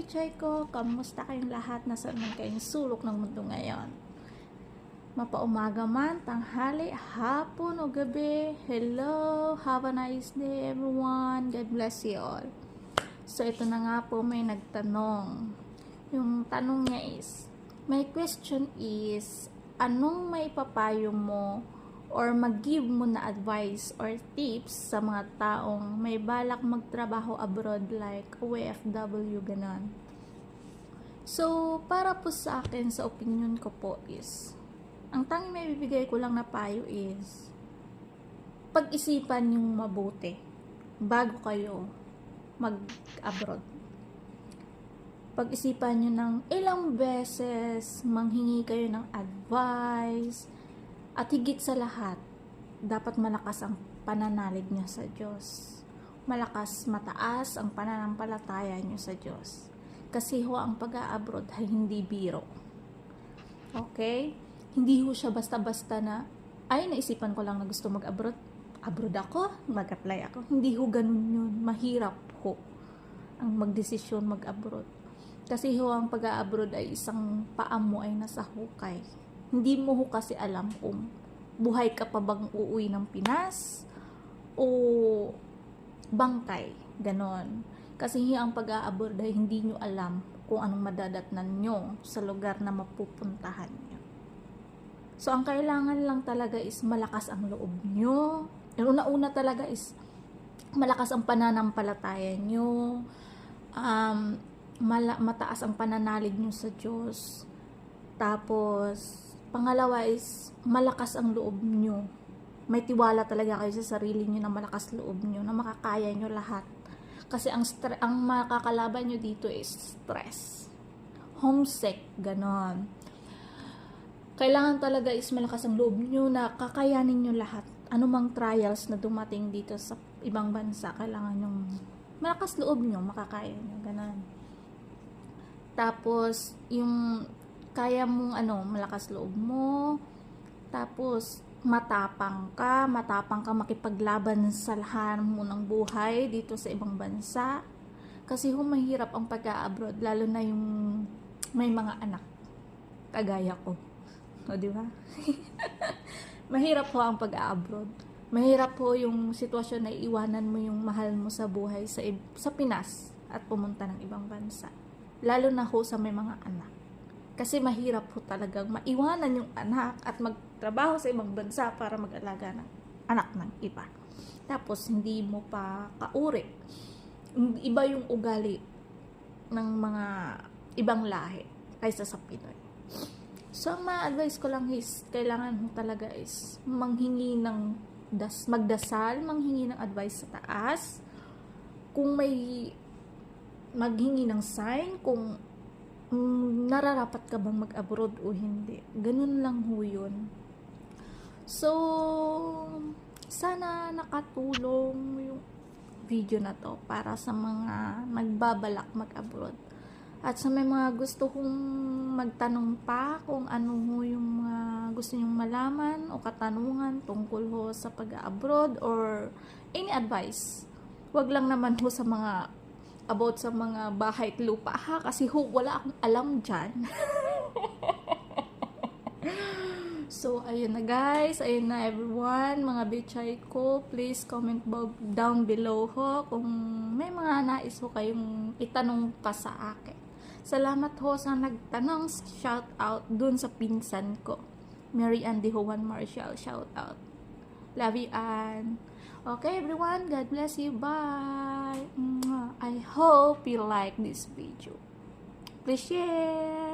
bitchay ko, kamusta kayong lahat? Nasaan man kayong sulok ng mundo ngayon? Mapaumaga man, tanghali, hapon o gabi. Hello, have a nice day everyone. God bless you all. So ito na nga po, may nagtanong. Yung tanong niya is, my question is, anong may papayo mo or mag-give mo na advice or tips sa mga taong may balak magtrabaho abroad like OFW, ganon. So, para po sa akin, sa opinion ko po is, ang tanging may bibigay ko lang na payo is, pag-isipan yung mabuti bago kayo mag-abroad. Pag-isipan nyo ng ilang beses, manghingi kayo ng advice, at higit sa lahat, dapat malakas ang pananalig nyo sa Diyos. Malakas, mataas ang pananampalataya nyo sa Diyos. Kasi ho, ang pag-a-abroad ay hindi biro. Okay? Hindi ho siya basta-basta na, ay, naisipan ko lang na gusto mag-abroad. Abroad ako, mag-apply ako. Hindi ho ganun yun. Mahirap ho ang magdesisyon mag-abroad. Kasi ho, ang pag-a-abroad ay isang paa mo ay nasa hukay. Hindi mo ho kasi alam kung buhay ka pa bang uuwi ng Pinas o bangkay, ganon. Kasi ang pag-a-abroad ay hindi nyo alam kung anong madadatnan nyo sa lugar na mapupuntahan nyo. So, ang kailangan lang talaga is malakas ang loob nyo. Yung una-una talaga is malakas ang pananampalataya nyo, mataas ang pananalig nyo sa Diyos. Tapos, pangalawa is, malakas ang loob nyo. May tiwala talaga kayo sa sarili nyo na malakas loob nyo, na makakaya nyo lahat. Kasi ang makakalaban nyo dito is stress. Homesick, ganon. Kailangan talaga is malakas ang loob nyo na kakayanin nyo lahat. Anumang trials na dumating dito sa ibang bansa, kailangan nyo malakas loob nyo, makakaya nyo, ganon. Tapos, yung kaya mong malakas loob mo, tapos matapang ka makipaglaban sa lahat mo ng buhay dito sa ibang bansa. Kasi mahirap ang pag-a-abroad, lalo na yung may mga anak, kagaya ko. O, di ba? Mahirap po ang pag-a-abroad. Mahirap po yung sitwasyon na iwanan mo yung mahal mo sa buhay sa Pinas at pumunta ng ibang bansa. Lalo na ho sa may mga anak. Kasi mahirap po talagang maiwanan yung anak at magtrabaho sa ibang bansa para mag-alaga ng anak ng iba. Tapos, hindi mo pa kauri. Iba yung ugali ng mga ibang lahi kaysa sa Pinoy. So, ang ma-advise ko lang is, kailangan mo talaga is manghingi ng magdasal, manghingi ng advice sa taas. Kung may maghingi ng sign, kung nararapat ka bang mag-abroad o hindi. Ganun lang ho yun. So, sana nakatulong yung video na to para sa mga nagbabalak mag-abroad. At sa may mga gusto kong magtanong pa kung ano ho yung mga gusto nyong malaman o katanungan tungkol ho sa pag-abroad or any advice. Wag lang naman ho sa mga about sa mga bahay at lupa ha, kasi wala akong alam dyan. So, ayun na guys, ayun na everyone, mga bitchay ko, please comment down below ho kung may mga nais ho kayong itanong pa sa akin. Salamat ho sa nagtanong, shout out dun sa pinsan ko, Mary Ann De Juan Marshall, shout out. Love you, Ann. Okay, everyone. God bless you. Bye. I hope you like this video. Please share.